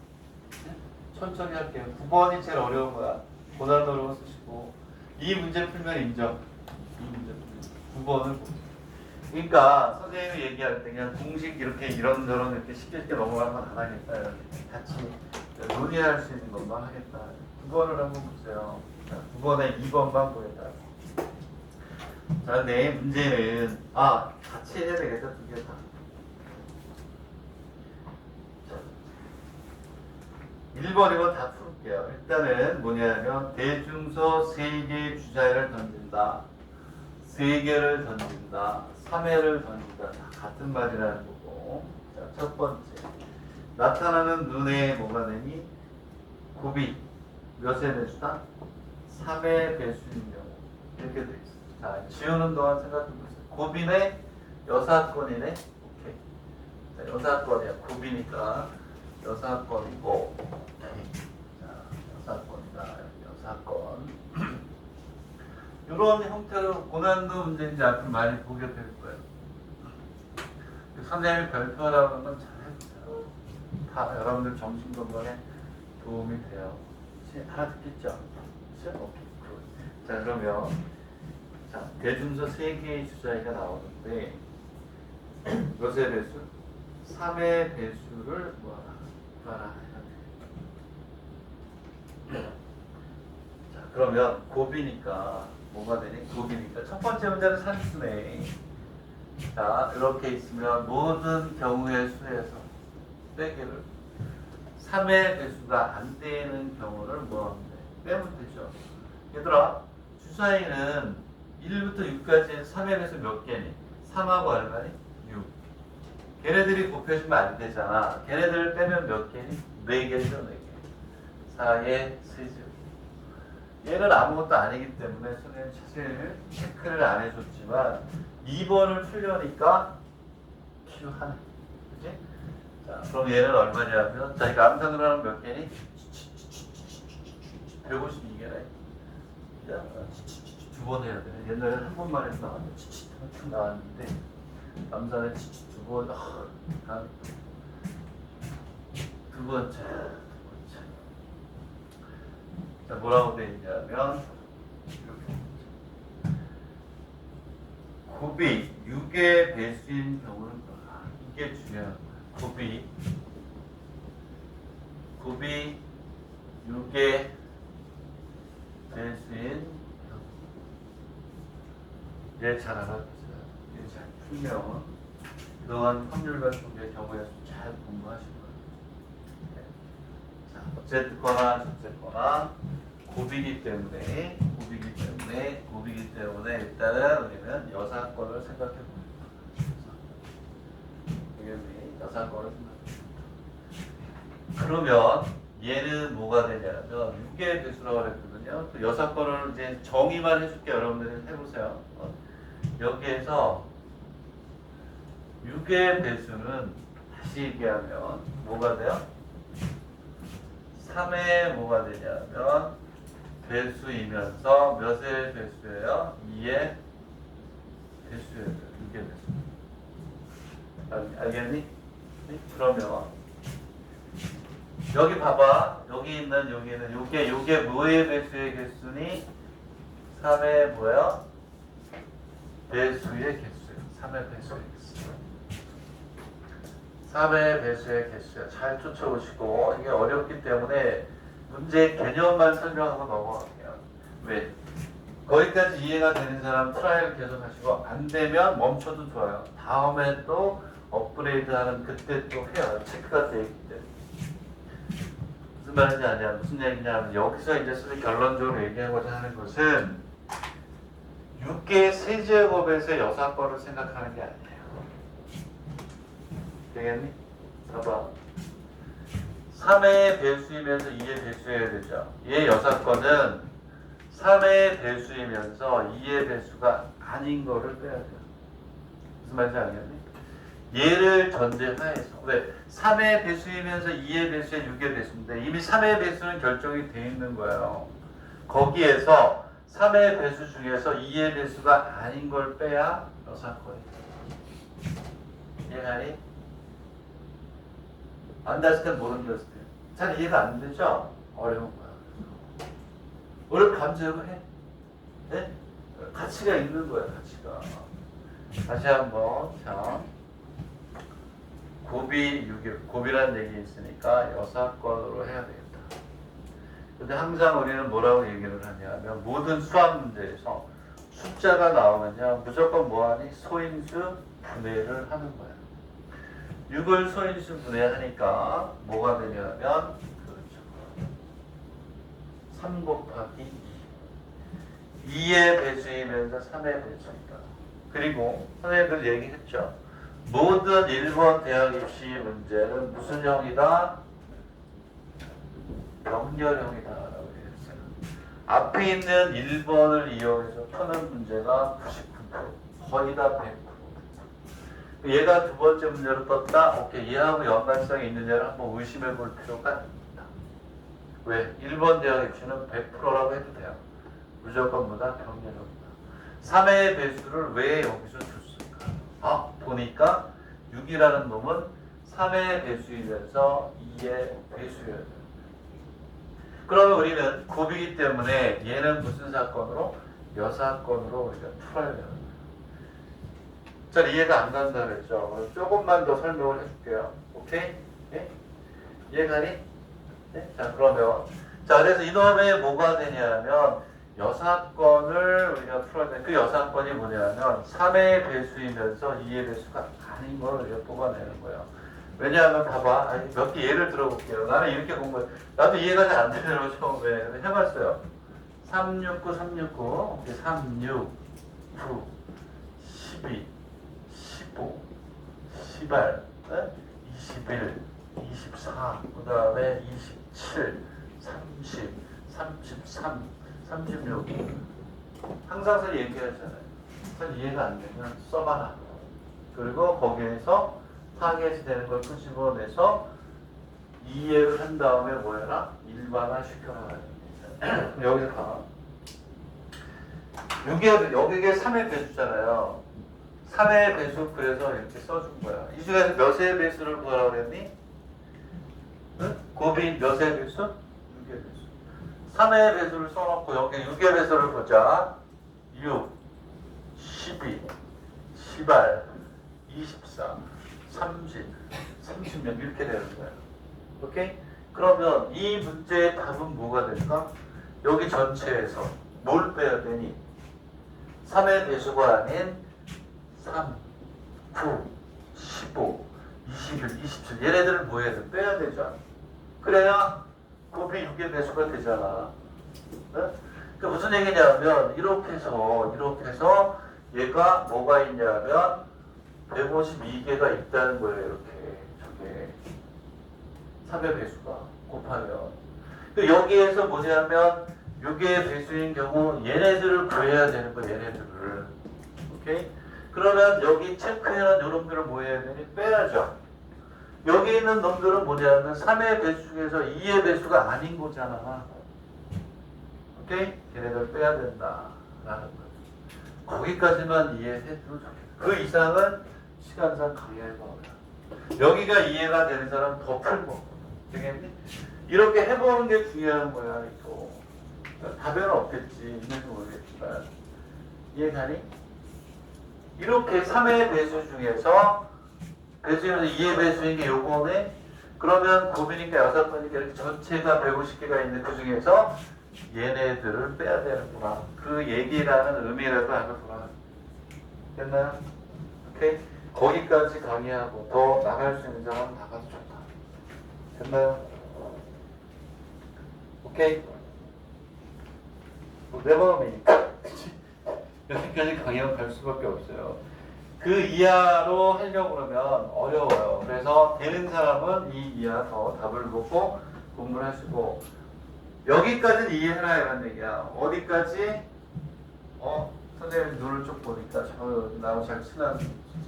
천천히 할게요. 9번이 제일 어려운 거야. 고난도로 쓰시고 이 문제 풀면 인정. 이 문제 풀면 9번을 보세요. 그러니까 선생님이 얘기할 때 그냥 공식 이렇게 이런저런 이렇게 쉽게 넘어가는 건 안 하겠다. 이렇게 같이 논의할 수 있는 것만 하겠다. 9번을 한번 보세요. 자, 9번에 2번만 보겠다. 자, 내 문제는 같이 해야 되겠다. 두 개 다. 자, 1번, 2번 다 풀게요. 일단은 뭐냐면 대중서 3개의 주자를 던진다. 3개를 던진다. 3회를 던진다. 다 같은 말이라는 거고. 자, 첫 번째. 나타나는 눈에 뭐가 되니? 곱이 몇의 배수다? 3의 배수인 경우. 이렇게 돼 있어. 자, 지우는 동안 생각해보세요. 곱이네? 여사건이네? 오케이. 자, 여사건이야. 곱이니까 여사건이고. 자, 여사건이다. 여사건. 이런 형태로 고난도 문제인지 앞으로 많이 보게 될 거예요. 선생님이 별표하라는 건 잘 해보세요. 다 여러분들 정신 건강에 도움이 돼요. 알아듣겠죠? 오케이. 자, 그러면 자, 대중서 3개의 주자가 나오는데 몇의 배수? 3의 배수를 구하라. 자, 그러면 곱이니까 뭐가 되니? 곱이니까 첫 번째 문제는 산수네. 자, 이렇게 있으면 모든 경우의 수에서 빼기를 3의 배수가 안 되는 경우를 뭐 빼면 되죠. 얘들아, 주사위는 1부터 6까지 3의 배수 몇 개니? 3하고 얼마니? 6. 걔네들이 곱해주면 안 되잖아. 걔네들을 빼면 몇 개니? 4개죠, 4개. 4의 세제. 얘는 아무것도 아니기 때문에 선생님 사실 체크를 안 해줬지만 2번을 풀려니까 필요하네. 그치? 자, 그럼 얘는 얼마냐면, 자, 이거 암산으로 하면 몇 개니? 152개네. 자, 두 번 해야 되네. 옛날에는 한 번만 해서 나왔는데, 암산에 두 번, 두 번째. 자, 뭐라고 되어 있냐면, 곱이 6의 배수인 경우는 뭐야? 이게 중요한 거야. 곱이 6의 배수인 경우. 얘 잘 알아두세요. 얘 잘 풀면 그동안 확률과 통계 경우의 수 잘 공부하실 거예요. 자, 어쨌거나 곱이기 때문에 일단은 우리는 여사건을 생각해 봅니다. 여사건을 생각해 봅니다. 그러면 얘는 뭐가 되냐면 6의 배수라고 그랬거든요. 그 여사건을 이제 정의만 해줄게. 여러분들이 해보세요. 여기에서 6의 배수는 다시 얘기하면 뭐가 돼요? 3의 뭐가 되냐면 배수이면서 몇의 배수예요? 2의 배수예요. 6의 배수. 알겠니? 그러면 여기 봐봐. 여기 있는 여기는 요게 뭐의 배수의 개수니? 3의 뭐야? 배수의 개수야. 3의 배수의 개수. 3의 배수의 개수야. 잘 쫓아오시고 이게 어렵기 때문에 문제 개념만 설명하고 넘어갈게요. 왜? 거기까지 이해가 되는 사람 트라이를 계속 하시고 안 되면 멈춰도 좋아요. 다음에 또 업그레이드하는 그때 또 해요. 체크가 되어 있기 때문에. 무슨 말인지 아냐? 무슨 얘기냐면 여기서 이제 쓰는 결론적으로 얘기하고자 하는 것은 6개의 세제곱에서 여사건을 생각하는 게 아니에요. 되겠니? 봐봐. 3의 배수이면서 2의 배수여야 되죠. 얘 여사건은 3의 배수이면서 2의 배수가 아닌 거를 빼야 돼요. 무슨 말인지 알겠니? 얘를 전제하에서 왜? 3의 배수이면서 2의 배수에 6의 배수인데 이미 3의 배수는 결정이 돼 있는 거예요. 거기에서 3의 배수 중에서 2의 배수가 아닌 걸 빼야 여사건이에요. 이해가니? 안다을 땐 모른다 을 때. 잘 이해가 안 되죠? 어려운 거야. 오늘 감정을 해. 네? 가치가 있는 거야, 가치가. 다시 한번, 자. 곱이 6일, 곱이라는 얘기 있으니까 여사건으로 해야 되겠다. 근데 항상 우리는 뭐라고 얘기를 하냐면 모든 수학 문제에서 숫자가 나오면요 무조건 뭐하니? 소인수 분해를 하는 거예요. 6을 소인수 분해하니까 뭐가 되냐면 그렇죠. 3 곱하기 2. 2의 배수이면서 3의 배수이다. 그리고 선생님들 얘기했죠. 모든 1번 대학 입시 문제는 무슨 형이다? 병렬형이다 라고 얘기했어요. 앞에 있는 1번을 이용해서 푸는 문제가 99%, 거의 다 100%. 얘가 두 번째 문제로 떴다? 오케이, 얘하고 연관성이 있느냐를 한번 의심해 볼 필요가 있다. 왜? 1번 대학 입시는 100%라고 해도 돼요. 무조건 뭐다? 병렬형이다. 3의 배수를 왜 여기서 줬을까? 아, 보니까 6이라는 놈은 3의 배수이면서 2의 배수여야 돼요. 그러면 우리는 곱이기 때문에 얘는 무슨 사건으로? 여사건으로 우리가 풀어야 돼요. 잘 이해가 안 간다 그랬죠? 조금만 더 설명을 해줄게요. 오케이? 네? 이해가니? 네? 자, 그러면 자, 그래서 이놈의 뭐가 되냐면 여사건을 우리가 풀어야 돼. 그 여사건이 뭐냐면 3의 배수이면서 2의 배수가 아닌 걸 우리가 뽑아내는 거예요. 왜냐하면 봐봐. 몇 개 예를 들어볼게요. 나는 이렇게 공부해. 나도 이해가 잘 안 되더라고 처음에. 해봤어요. 369, 369, 36, 9, 12, 15, 18, 21, 24, 그 다음에 27, 30, 33, 36. 항상 잘 얘기하잖아요. 잘 이해가 안 되면 써봐라. 그리고 거기에서 타겟이 되는 걸 끄집어내서 이해를 한 다음에 뭐 해라? 일반화 시켜라. 여기서 봐. 여기에 3의 배수잖아요. 3의 배수 그래서 이렇게 써준 거야. 이 중에서 몇의 배수를 구하라고 그랬니? 응? 곱이 몇의 배수? 6의 배수. 3의 배수를 써놓고 여기 6의 배수를 보자. 6, 12, 18, 24, 30, 30명 이렇게 되는 거야. 오케이? 그러면 이 문제의 답은 뭐가 될까? 여기 전체에서 뭘 빼야 되니? 3의 배수가 아닌 3, 9, 15, 21, 27 얘네들을 뭐 해야 돼? 빼야 되죠. 그래야 곱이 6의 배수가 되잖아. 네? 그 무슨 얘기냐면 이렇게 해서 얘가 뭐가 있냐면 152개가 있다는 거예요. 이렇게 저게 3의 배수가 곱하면 여기에서 뭐냐면 6의 배수인 경우 얘네들을 구해야 되는 거예요. 얘네들을. 오케이? 그러면 여기 체크해놓은 놈들을 뭐 해야 되니? 빼야죠. 여기 있는 놈들은 뭐냐면 3의 배수 중에서 2의 배수가 아닌 거잖아. 오케이? 걔네들 빼야 된다 라는 거죠. 거기까지만 이해해도 좋겠다. 그 이상은 시간상 강의할 거야. 여기가 이해가 되는 사람 더 풀고 되겠니? 이렇게 해보는 게 중요한 거야, 이거. 답에는 없겠지. 있는지 모르겠지만. 이해가니? 이렇게 3의 배수 중에서 배수에서 2의 배수인 게 요거네? 그러면 9이니까 6번이니까 이렇게 전체가 150개가 있는 그 중에서 얘네들을 빼야 되는구나. 그 얘기라는 의미라도 알고 돌아가. 됐나요? 오케이? 거기까지 강의하고 더 나갈 수 있는 사람 나가도 좋다. 됐나요? 오케이? 네 번이니까. 여기까지 강의하고 갈 수밖에 없어요. 그 이하로 하려고 그러면 어려워요. 그래서 되는 사람은 이 이하 더 답을 보고 공부를 하시고 여기까지는 이해해라 이런 얘기야. 어디까지? 선생님 눈을 쭉 보니까 나하고 잘 친한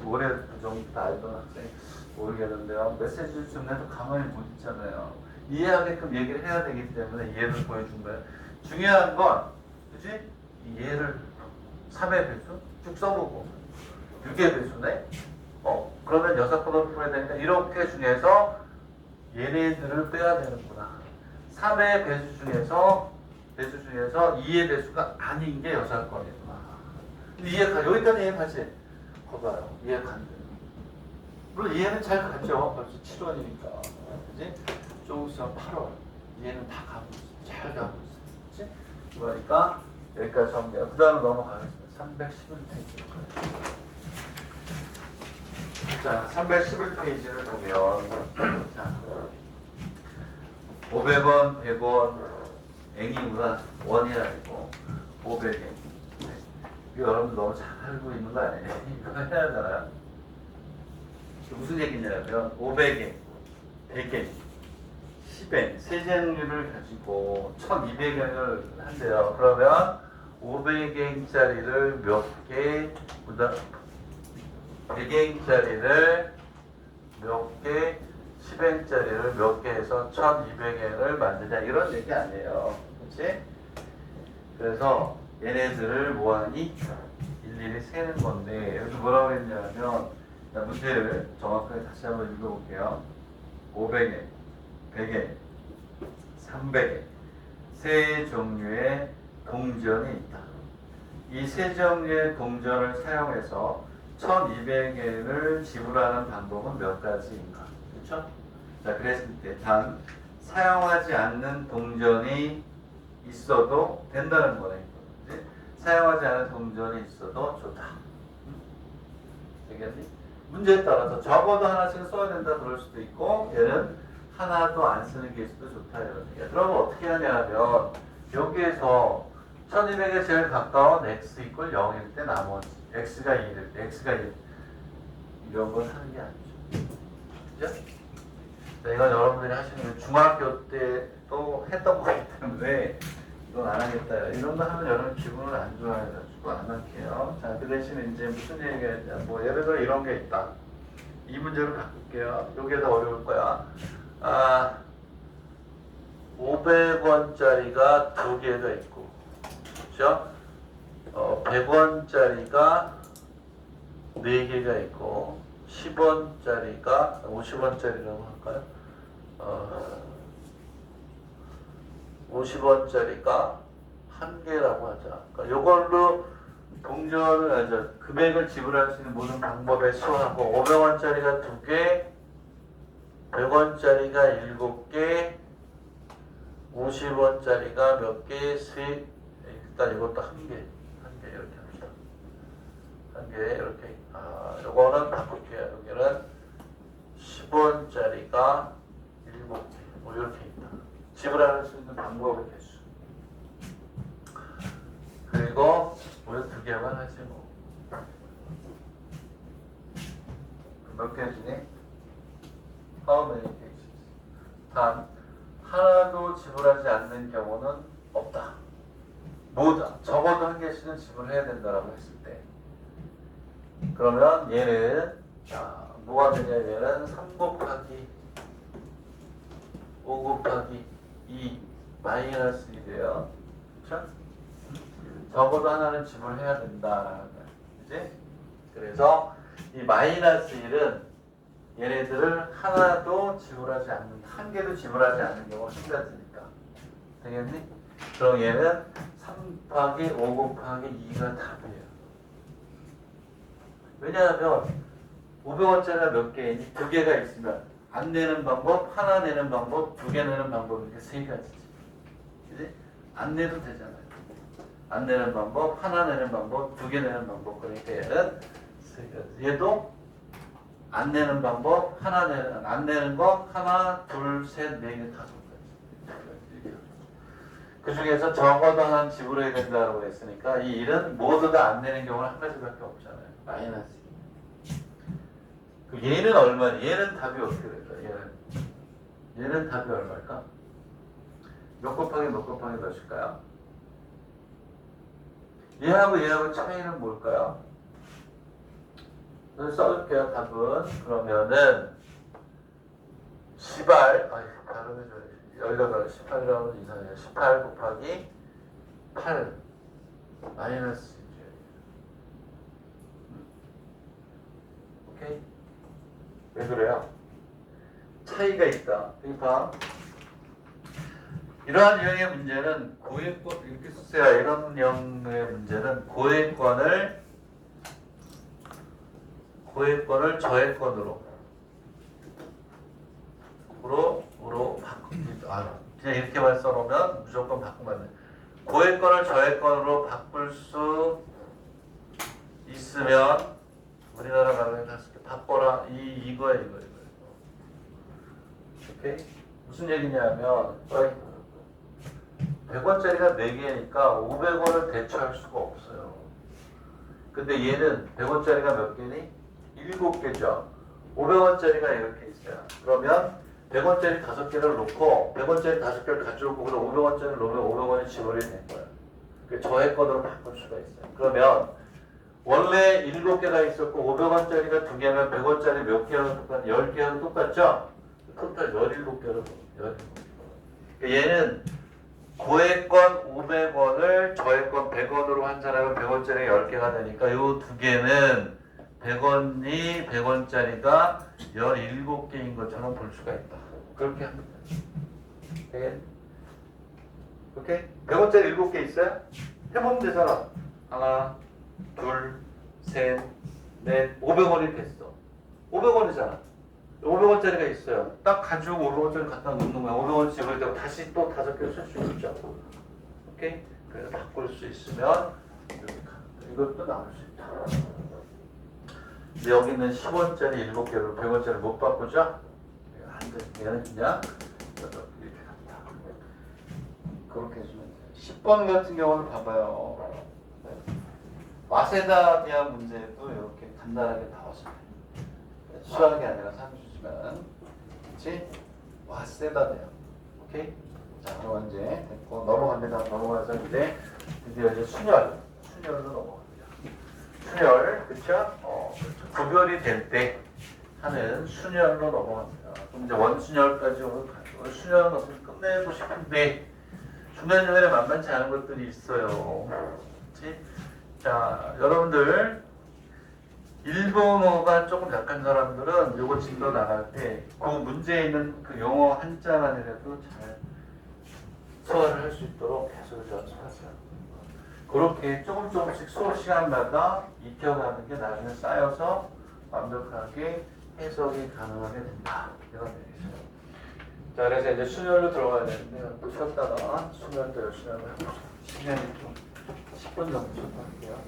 오래 그 정도 알던 학생 모르겠는데요. 메시지 주면도 가만히 못 있잖아요. 이해하게끔 얘기를 해야 되기 때문에 이해를 보여준 거예요. 중요한 건 그치? 이해를 3의 배수 쭉 써보고 6의 배수네? 그러면 6번을 풀어야 되니까 이렇게 중에서 얘네들을 빼야 되는구나. 3의 배수 중에서 2의 배수가 아닌 게 6건이구나. 여기까지 이해가지? 봐봐요. 이해 간대. 물론 이해는 잘 가죠. 벌써 7월이니까. 그지? 조금 있으면 8월. 이해는 다 가고 있어. 잘 가고 있어. 그지? 그러니까 여기까지 정리해요. 그 다음에 넘어가겠습니다. 311페이지. 자, 311페이지를 보면, 자, 500원, 100원, N이구나. 원이 아니고, 500엔. 이거 여러분들 너무 잘 알고 있는 거 아니에요? 이거 해야 되잖아요. 무슨 얘기냐면, 500엔, 100엔, 10엔, 세 종류를 가지고 1200엔을 한대요. 그러면 500엔짜리를 몇 개, 100엔짜리를 몇 개, 10엔짜리를 몇 개 해서 1200엔을 만드냐 이런 얘기 아니에요. 그렇지? 그래서 얘네들을 뭐하니? 일일이 세는 건데 여기 뭐라고 했냐면 문제를 정확하게 다시 한번 읽어볼게요. 500엔, 100엔, 300엔 세 종류의 동전이 있다. 이 세 종류의 동전을 사용해서 1200엔을 지불하는 방법은 몇 가지인가? 그렇죠? 자, 그랬을 때 단 사용하지 않는 동전이 있어도 된다는 거네. 그치? 사용하지 않은 동전이 있어도 좋다. 되겠니? 문제에 따라서 적어도 하나씩 써야 된다 그럴 수도 있고 얘는 하나도 안 쓰는 게 있어도 좋다 이런 얘기야. 그러면 어떻게 하냐면 여기에서 1200에 제일 가까운 x 이퀄 0일 때 나머지 x가 1일 때 x가 1 이런 걸 하는 게 아니죠. 그죠? 자, 이건 여러분들이 하시는 중학교 때도 했던 거기 때문에 이건 안 하겠다. 이런 거 하면 여러분 기분을 안 좋아해가지고 안 할게요. 자, 그 대신에 이제 무슨 얘기가 있냐. 뭐 예를 들어 이런 게 있다. 이 문제를 바꿀게요. 요게 더 어려울 거야. 500원짜리가 두 개가 있고, 그렇죠? 100원짜리가 네 개가 있고, 10원짜리가 50원짜리라고 할까요? 50원짜리가 한 개라고 하자. 그러니까 요걸로 동전을 금액을 지불할 수 있는 모든 방법에 수하고 500원짜리가 두 개, 100원짜리가 7개, 50원짜리가 몇 개, 일단 이것도 한 개 이렇게 합시다. 한 개 이렇게. 요거는 바꿀게요. 여기는 10원짜리가 7개, 뭐 이렇게 있다. 지불할 수 있는 방법의 개수. 그리고 우리 두 개만 하지 뭐. 몇 개지니? How many pages? 단 하나도 지불하지 않는 경우는 없다. 뭐다? 적어도 한 개씩은 지불해야 된다라고 했을 때. 그러면 얘는 뭐가 되냐? 얘는 3 곱하기 5 곱하기 2 마이너스 1이에요. 그렇죠? 적어도 하나는 지불해야 된다. 그치? 그래서 이 마이너스 1은 얘네들을 하나도 개도 지불하지 않는, 한 개도 지불하지 않는 경우 한 가지니까. 되겠니? 그럼 얘는 3 곱하기 5 곱하기 2가 답이에요. 왜냐하면 500원짜리가 몇 개이니? 2개가 있으면 안 내는 방법, 하나 내는 방법, 2개 내는 방법 이렇게 3가지지. 그지? 안 내도 되잖아요. 안 내는 방법, 하나 내는 방법, 2개 내는 방법. 그러니까 얘는 3가지. 얘도 안 내는 방법, 안 내는 거 하나, 둘, 셋, 네 개, 5가지. 그 중에서 적어도 하나는 지불해야 된다고 했으니까 이 일은 모두 다 안 내는 경우는 한 가지밖에 없잖아요. 마이너스. 얘는 얼마니? 얘는 답이 어떻게 될까? 얘는 답이 얼마일까? 몇 곱하기 몇 곱하기 몇일까요? 얘하고 차이는 뭘까요? 써줄게요. 답은 그러면은 18 여기다가 18이라고 이상해요. 18 곱하기 8 마이너스 1. 오케이? 왜 그래요? 차이가 있다. 여기 봐. 이러한 유형의 문제는 고액권 이렇게 쓰세요. 이런 유형의 문제는 고액권을 저액권으로 그냥 이렇게만 써놓으면 무조건 바꾸면 돼. 고액권을 저액권으로 바꿀 수 있으면 우리나라 말로 바꿔라. 이거야. 오케이? 무슨 얘기냐면 100원짜리가 4개니까 500원을 대처할 수가 없어요. 근데 얘는 100원짜리가 몇 개니? 7개죠. 500원짜리가 이렇게 있어요. 그러면 100원짜리 5개를 놓고 100원짜리 5개를 가져오고 그럼 500원짜리를 놓으면 500원이 지불이 된 거예요. 저액권으로 바꿀 수가 있어요. 그러면 원래 7개가 있었고 500원짜리가 2개면 100원짜리 몇 개하고 똑같냐? 10개하고 똑같죠? 토탈 17개로 17개. 얘는 고액권 500원을 저액권 100원으로 환산하면 100원짜리 10개가 되니까 이 2개는 100원짜리가 17개인 것처럼 볼 수가 있다. 그렇게 합니다. 오케이? 100원짜리 7개 있어요? 해보면 되잖아. 하나, 둘, 셋, 넷, 500원이 됐어. 500원이잖아. 500원짜리가 있어요. 딱 가지고 500원짜리 갖다 놓는 거야. 500원 지불 때고 다시 또 5개 쓸 수 있죠. 오케이? 그래서 바꿀 수 있으면 이렇게 이것도 나올 수 있다. 근데 여기는 10원짜리 7개로 100원짜리 못 바꾸죠? 안 돼. 얘는 그냥 이렇게 갑니다. 그렇게 해주면 돼요. 10번 같은 경우는 봐봐요. 마세다에 문제도 이렇게 간단하게 나왔어요. 수학이 아니라 상주지만, 그렇지? 와세다돼요. 오케이? 자, 그럼 이제 됐고 넘어갑니다. 넘어가서 이제 드디어 이제 순열로 넘어갑니다. 순열, 그렇죠? 구별이 될 때 하는 순열로 넘어갑니다. 그럼 이제 원순열까지 오늘 가지고 순열은 어떻게 끝내고 싶은데 중간중간에 만만치 않은 것들이 있어요. 그렇지? 자, 여러분들 일본어가 조금 약한 사람들은 요거 진도 나갈 때 그 문제에 있는 그 용어 한자만이라도 잘 소화를 할 수 있도록 계속 연습하세요. 그렇게 조금씩 수업 시간마다 익혀가는 게 나중에 쌓여서 완벽하게 해석이 가능하게 된다. 이런 얘기죠. 자, 그래서 이제 순열로 들어가야 되는데 또 쉬었다가 순열도 열심히 하고 해봅시다. 시간이 좀 10분 정도 좀 할게요.